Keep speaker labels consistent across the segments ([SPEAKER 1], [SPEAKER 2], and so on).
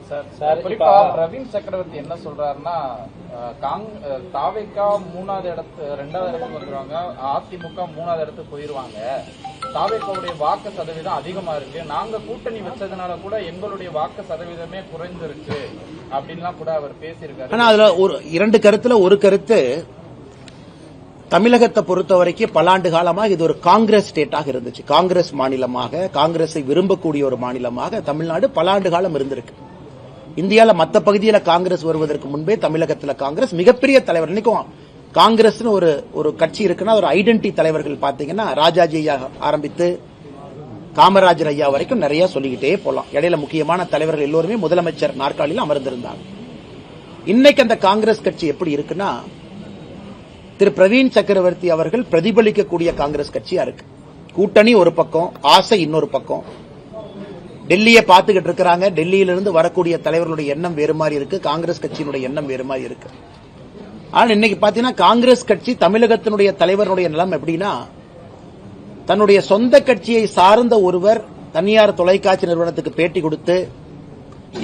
[SPEAKER 1] குறிப்பா பிரவீன் சக்கரவர்த்தி என்ன சொல்றாருன்னா, தாவேகா 2வது இடத்துக்கு வந்துருவாங்க, அதிமுக 3வது இடத்துக்கு போயிருவாங்க. தாவேகாவுடைய வாக்கு சதவீதம் அதிகமா இருக்கு, நாங்க கூட்டணி வச்சதுனால கூட எங்களுடைய வாக்கு சதவீதமே குறைஞ்சிருக்கு அப்படின்லாம் கூட அவர் பேசியிருக்காரு.
[SPEAKER 2] ஆனா அதுல ஒரு 2 கருத்துல ஒரு கருத்து, தமிழகத்தை பொறுத்த வரைக்கும் பல ஆண்டு காலமாக இது ஒரு காங்கிரஸ் ஸ்டேட்டாக இருந்துச்சு. காங்கிரஸ் மாநிலமாக, காங்கிரஸை விரும்பக்கூடிய ஒரு மாநிலமாக தமிழ்நாடு பல ஆண்டு காலம் இருந்திருக்கு. இந்தியால மற்ற பகுதியில் காங்கிரஸ் வருவதற்கு முன்பே தமிழகத்தில் காங்கிரஸ் மிகப்பெரிய தலைவர். இன்னைக்கும் காங்கிரஸ் ஒரு கட்சி இருக்குன்னா ஒரு ஐடென்டி தலைவர்கள் பாத்தீங்கன்னா ராஜாஜி ஐயா ஆரம்பித்து காமராஜர் ஐயா வரைக்கும் நிறைய சொல்லிக்கிட்டே போலாம். இடையில முக்கியமான தலைவர்கள் எல்லோருமே முதலமைச்சர் நாற்காலியில் அமர்ந்திருந்தாங்க. இன்னைக்கு அந்த காங்கிரஸ் கட்சி எப்படி இருக்குன்னா, திரு பிரவீன் சக்கரவர்த்தி அவர்கள் பிரதிபலிக்கக்கூடிய காங்கிரஸ் கட்சியா இருக்கு. கூட்டணி ஒரு பக்கம், ஆசை இன்னொரு பக்கம். டெல்லியை பார்த்துக்கிட்டு இருக்கிறாங்க. டெல்லியிலிருந்து வரக்கூடிய தலைவர்களுடைய எண்ணம் வேறு மாதிரி இருக்கு, காங்கிரஸ் கட்சியினுடைய எண்ணம் வேறு மாதிரி இருக்கு. ஆனா இன்னைக்கு பாத்தீங்கன்னா காங்கிரஸ் கட்சி தமிழகத்தினுடைய தலைவருடைய நிலம் எப்படின்னா, தன்னுடைய சொந்த கட்சியை சார்ந்த ஒருவர் தனியார் தொலைக்காட்சி நிறுவனத்துக்கு பேட்டி கொடுத்து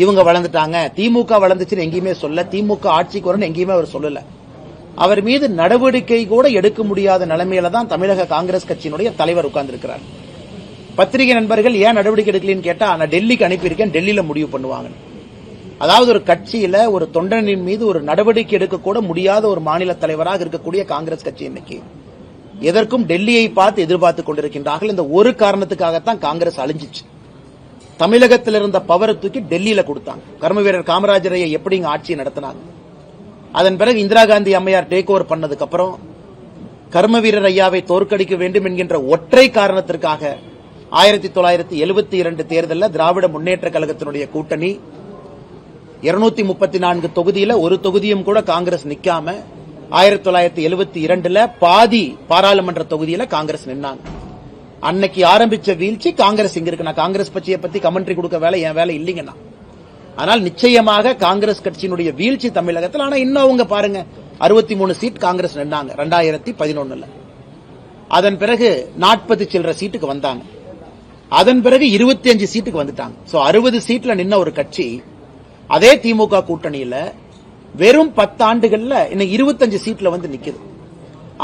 [SPEAKER 2] இவங்க வளர்ந்துட்டாங்க, திமுக வளர்ந்துச்சுன்னு எங்கேயுமே சொல்ல, திமுக ஆட்சிக்கு வரணும் எங்கேயுமே அவர் சொல்லல. அவர் மீது நடவடிக்கை கூட எடுக்க முடியாத நிலைமையில தான் தமிழக காங்கிரஸ் கட்சியினுடைய தலைவர் உட்கார்ந்திருக்கிறார். பத்திரிகை நண்பர்கள் ஏன் நடவடிக்கை எடுக்கலன்னு கேட்டா, நான் டெல்லிக்கு அனுப்பியிருக்கேன், டெல்லியில முடிவு பண்ணுவாங்க. அதாவது ஒரு கட்சியில ஒரு தொண்டனின் மீது ஒரு நடவடிக்கை எடுக்க கூட முடியாத ஒரு மாநில தலைவராக இருக்கக்கூடிய காங்கிரஸ் கட்சி இன்னைக்கு எதற்கும் டெல்லியை பார்த்து எதிர்பார்த்துக் கொண்டிருக்கின்றார்கள். இந்த ஒரு காரணத்துக்காகத்தான் காங்கிரஸ் அழிஞ்சிச்சு. தமிழகத்தில் இருந்த பவரை தூக்கி டெல்லியில கொடுத்தாங்க. கர்ம வீரர் காமராஜரையை எப்படி இங்க ஆட்சியை நடத்தினாங்க. அதன் பிறகு இந்திரா காந்தி அம்மையார் டேக் ஓவர் பண்ணதுக்கு அப்புறம் கர்ம வீரர் ஐயாவை தோற்கடிக்க வேண்டும் என்கின்ற ஒற்றை காரணத்திற்காக 1972 தேர்தலில் திராவிட முன்னேற்ற கழகத்தினுடைய கூட்டணி 234 தொகுதியில ஒரு தொகுதியும் கூட காங்கிரஸ் நிக்காம 1972 பாதி பாராளுமன்ற தொகுதியில காங்கிரஸ் நின்னாங்க. அன்னைக்கு ஆரம்பிச்ச வீழ்ச்சி காங்கிரஸ் இங்க இருக்கு. நான் காங்கிரஸ் கட்சியை பத்தி கமெண்ட்ரி கொடுக்க வேலை என் வேலை இல்லைங்கண்ணா. ஆனால் நிச்சயமாக காங்கிரஸ் கட்சியினுடைய வீழ்ச்சி தமிழகத்தில். ஆனா இன்னும் அவங்க பாருங்க, 63 சீட் காங்கிரஸ் நின்னாங்க 2011. அதன் பிறகு 40 சில்லற சீட்டுக்கு வந்தாங்க. அதன் பிறகு 25 சீட்டுக்கு வந்துட்டாங்க. 60 சீட்ல நின்ன ஒரு கட்சி அதே திமுக கூட்டணியில வெறும் 10 ஆண்டுகள்ல இன்னைக்கு 25 சீட்ல வந்து நிக்குது.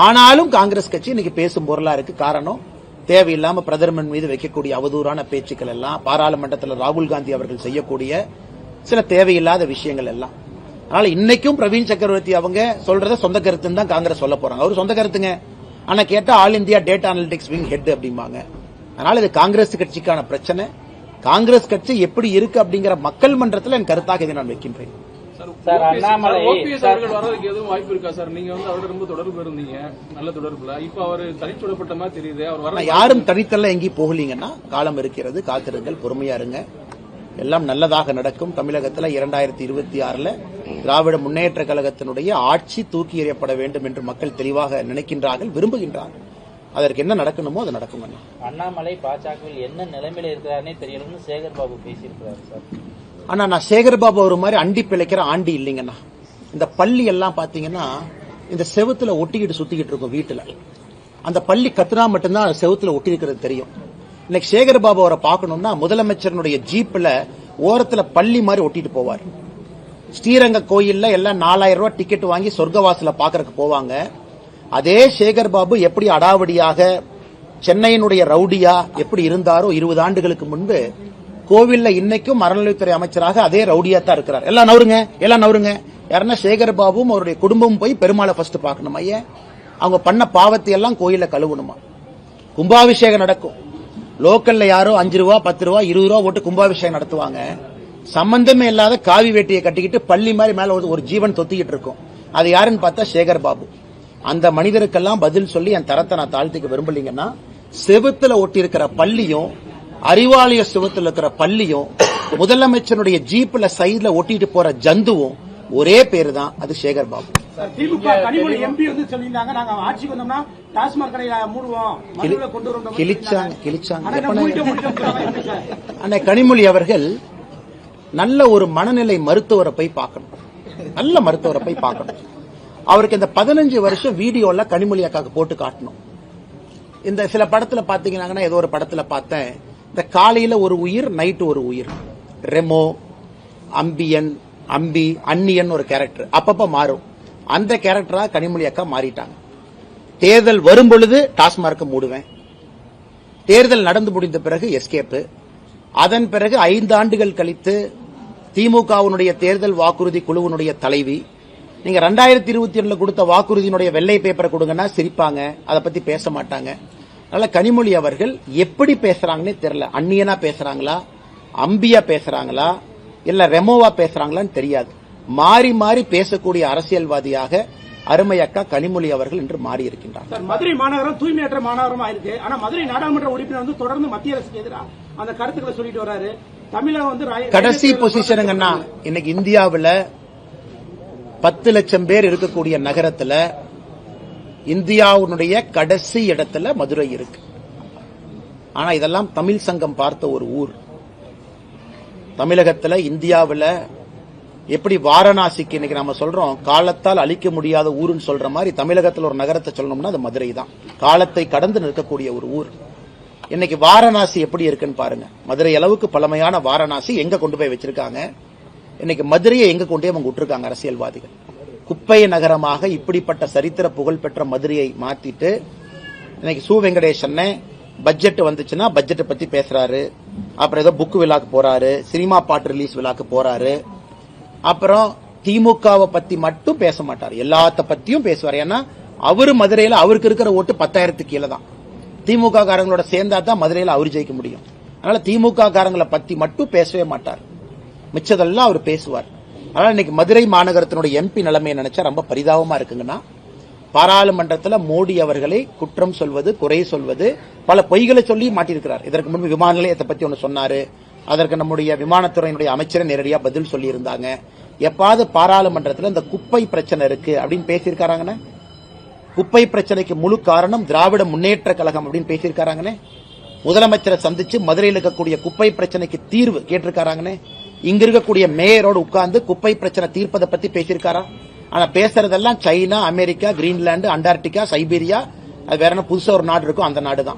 [SPEAKER 2] ஆனாலும் காங்கிரஸ் கட்சி இன்னைக்கு பேசும் பொருளா இருக்கு. காரணம், தேவையில்லாம பிரதமர் மீது வைக்கக்கூடிய அவதூறான பேச்சுக்கள் எல்லாம், பாராளுமன்றத்தில் ராகுல் காந்தி அவர்கள் செய்யக்கூடிய சில தேவையில்லாத விஷயங்கள் எல்லாம். அதனால இன்னைக்கும் பிரவீன் சக்கரவர்த்தி அவங்க சொல்றத சொந்த கருத்துன்னு தான் காங்கிரஸ் சொல்ல போறாங்க. அவர் சொந்த கருத்துங்க. ஆனா கேட்டா all India data analytics wing head அப்படிம்பாங்க. அதனால இது காங்கிரஸ் கட்சிக்கான பிரச்சனை. காங்கிரஸ் கட்சி எப்படி இருக்கு அப்படிங்கிற மக்கள் மன்றத்தில் என் கருத்தாக இதை நான் வைக்கின்றேன்.
[SPEAKER 3] சார், அண்ணாமலை அவர்கள் வர்றதுக்கு எதுவும் வாய்ப்பு இருக்கா சார்? நீங்க அவரோட ரொம்ப தொடர்பு இருந்தீங்க, நல்ல தொடர்புல. இப்ப அவர் தனிச்சுடப்பட்ட மாதிரி தெரியுது. அவர்
[SPEAKER 2] யாரும் தனித்தல்ல எங்கேயும் போகலீங்கன்னா, காலம் இருக்கிறது, காத்திருங்கள், பொறுமையா இருங்க, எல்லாம் நல்லதாக நடக்கும். தமிழகத்தில் 2026 திராவிட முன்னேற்ற கழகத்தினுடைய ஆட்சி தூக்கி எறியப்பட வேண்டும் என்று மக்கள் தெளிவாக நினைக்கின்றார்கள், விரும்புகின்றார்கள். அதற்கு என்ன நடக்கணுமோ அது நடக்கும்.
[SPEAKER 4] அண்ணாமலை பாஜகவில் என்ன நிலைமையில இருக்கிறாருன்னே தெரியலன்னு சேகர் பாபு பேசியிருக்கிறாரு சார்.
[SPEAKER 2] ஆனா நான் சேகர் பாபு ஒரு மாதிரி அண்டி பிழைக்கிற ஆண்டி இல்லைங்கண்ணா. இந்த பள்ளி எல்லாம் பாத்தீங்கன்னா இந்த செவுத்துல ஒட்டிக்கிட்டு சுத்திக்கிட்டு இருக்கும் வீட்டுல. அந்த பள்ளி கத்துனா மட்டும்தான் செவுத்துல ஒட்டி இருக்கிறது தெரியும். இன்னைக்கு சேகர் பாபு அவரை பார்க்கணும்னா முதலமைச்சருடைய ஜீப்ல ஓரத்துல பள்ளி மாதிரி ஒட்டிட்டு போவார். ஸ்ரீரங்க கோயில்ல எல்லாம் 4000 ரூபாய் டிக்கெட் வாங்கி சொர்க்கவாசல பாக்குறதுக்கு போவாங்க. அதே சேகர் பாபு எப்படி அடாவடியாக சென்னையினுடைய ரவுடியா எப்படி இருந்தாரோ 20 ஆண்டுகளுக்கு முன்பு, கோவில்ல இன்னைக்கும் அறநிலையத்துறை அமைச்சராக அதே ரவுடியா தான் இருக்கிறார். எல்லாம் நவருங்க. யாருன்னா சேகர் பாபுவும் அவருடைய குடும்பமும் போய் பெருமாளை ஃபர்ஸ்ட் பார்க்கணும். ஐயா, அவங்க பண்ண பாவத்தை எல்லாம் கோயில கழுவணுமா? கும்பாபிஷேகம் நடக்கும். லோக்கல்ல யாரோ 5 ரூபா 10 ரூபா 20 ரூபா போட்டு கும்பாபிஷேகம் நடத்துவாங்க. சம்பந்தமே இல்லாத காவி வேட்டியை கட்டிக்கிட்டு பள்ளி மாதிரி மேல ஒரு ஜீவன் தொத்திக்கிட்டு இருக்கும். அது யாருன்னு பார்த்தா சேகர் பாபு. அந்த மனிதருக்கெல்லாம் பதில் சொல்லி என் தரத்தை நான் தாழ்த்திக்க விரும்பலீங்கன்னா, செவுத்துல ஒட்டி இருக்கிற பள்ளியும் அறிவாலய செவுத்துல இருக்கிற பள்ளியும் முதலமைச்சருடைய ஜீப்ல சைட்ல ஒட்டிட்டு போற ஜந்துவும் ஒரே பேரு தான், அது சேகர் பாபு.
[SPEAKER 5] திமுக கனிமொழி எம்பி வந்து சொல்லியிருந்தாங்க, நாங்க ஆட்சிக்கு வந்தோம்னா டாஸ்மாக் கடையை மூடுவோம்,
[SPEAKER 2] கிழிச்சாங்க. அன்னை கனிமொழி அவர்கள் நல்ல ஒரு மனநிலை மருத்துவரை போய் பார்க்கணும், நல்ல மருத்துவரை போய் பார்க்கணும். அவருக்கு இந்த 15 வருஷம் வீடியோல கனிமொழி அக்காக்கு போட்டு காட்டணும். இந்த சில படத்துல பாத்தீங்கன்னா, ஏதோ ஒரு படத்துல பார்த்தேன், இந்த காலையில ஒரு உயிர், நைட்டு ஒரு உயிர், ரெமோ, அம்பியன், அம்பி, அன்னியன் ஒரு கேரக்டர் அப்பப்ப மாறும். அந்த கேரக்டரா கனிமொழி அக்கா மாறிட்டாங்க. தேர்தல் வரும் பொழுது டாஸ்மார்க்க மூடுவேன், தேர்தல் நடந்து முடிந்த பிறகு எஸ்கேப், அதன் பிறகு 5 ஆண்டுகள் கழித்து திமுகவினுடைய தேர்தல் வாக்குறுதி குழுவினுடைய தலைவி, நீங்க 2022 கொடுத்த வாக்குறுதியினுடைய வெள்ளை பேப்பரை கொடுங்கன்னா சிரிப்பாங்க, அதை பத்தி பேச மாட்டாங்க. அதனால கனிமொழி அவர்கள் எப்படி பேசுறாங்கன்னே தெரியல. அந்நியனா பேசுறாங்களா, அம்பியா பேசுறாங்களா, இல்ல ரெமோவா பேசுறாங்களான்னு தெரியாது. மாறி மாறி பேசக்கூடிய அரசியல்வாதியாக அருமை அக்கா கனிமொழி அவர்கள் இன்று மாறி இருக்கின்றார்.
[SPEAKER 5] மதுரை மாநகரம் தூய்மையற்ற மாநகரமா இருக்கு. ஆனா மதுரை நாடாளுமன்ற உறுப்பினர் வந்து தொடர்ந்து மத்திய அரசுக்கு எதிராக அந்த கருத்துக்களை சொல்லிட்டு வராரு. தமிழகம் வந்து
[SPEAKER 2] கடைசி பொசிஷனுங்கன்னா இன்னைக்கு இந்தியாவில் 10 லட்சம் பேர் இருக்கக்கூடிய நகரத்துல இந்தியாவுடைய கடைசி இடத்துல மதுரை இருக்கு. ஆனா இதெல்லாம் தமிழ் சங்கம் பார்த்த ஒரு ஊர். தமிழகத்துல இந்தியாவில் எப்படி வாரணாசிக்கு இன்னைக்கு நாம சொல்றோம் காலத்தால் அழிக்க முடியாத ஊருன்னு சொல்ற மாதிரி தமிழகத்தில் ஒரு நகரத்தை சொல்லணும்னா அது மதுரை தான். காலத்தை கடந்து நிற்கக்கூடிய ஒரு ஊர். இன்னைக்கு வாரணாசி எப்படி இருக்குன்னு பாருங்க. மதுரை அளவுக்கு பழமையான வாரணாசி எங்க கொண்டு போய் வச்சிருக்காங்க. இன்னைக்கு மதுரையை எங்க கொண்டு போய் அவங்க விட்டுருக்காங்க அரசியல்வாதிகள். குப்பை நகரமாக இப்படிப்பட்ட சரித்திர புகழ்பெற்ற மதுரையை மாத்திட்டு இன்னைக்கு சு வெங்கடேசன் பட்ஜெட் வந்துச்சுன்னா பட்ஜெட்டை பத்தி பேசுறாரு, அப்புறம் ஏதோ புக் விழாக்கு போறாரு, சினிமா பாட்டு ரிலீஸ் விழாக்கு போறாரு, அப்புறம் திமுகவை பத்தி மட்டும் பேச மாட்டார், எல்லாத்த பத்தியும் பேசுவார். ஏன்னா அவரு மதுரையில அவருக்கு இருக்கிற ஓட்டு 10,000 கீழே தான். திமுக காரங்களோட சேர்ந்தா தான் மதுரையில அவர் ஜெயிக்க முடியும். அதனால திமுக காரங்களை பத்தி மட்டும் பேசவே மாட்டார், மிச்சதெல்லாம் அவர் பேசுவார். அதனால இன்னைக்கு மதுரை மாநகரத்தினுடைய எம்பி நிலைமையை நினைச்சா ரொம்ப பரிதாபமா இருக்குங்கன்னா, பாராளுமன்றத்தில் மோடி அவர்களை குற்றம் சொல்வது, குறை சொல்வது, பல பொய்களை சொல்லி மாட்டியிருக்கிறார். இதற்கு முன்பு விமான நிலையத்தை பத்தி ஒன்று சொன்னாரு, அதற்கு நம்முடைய விமானத்துறையினுடைய அமைச்சரை நேரடியாக பதில் சொல்லி இருந்தாங்க. எப்பாவது பாராளுமன்றத்தில் இந்த குப்பை பிரச்சனை இருக்கு அப்படின்னு பேசியிருக்காங்க? குப்பை பிரச்சனைக்கு முழு காரணம் திராவிட முன்னேற்ற கழகம் அப்படின்னு பேசியிருக்காங்க? முதலமைச்சரை சந்திச்சு மதுரையில் இருக்கக்கூடிய குப்பை பிரச்சனைக்கு தீர்வு கேட்டிருக்காங்க? இங்க இருக்கக்கூடிய மேயரோடு உட்கார்ந்து குப்பை பிரச்சனை தீர்ப்பதை பத்தி பேசியிருக்காரா? ஆனா பேசுறதெல்லாம் China, America, Greenland, Antarctica, Siberia, அது வேற என்ன புதுசா ஒரு நாடு இருக்கும், அந்த நாடு தான்.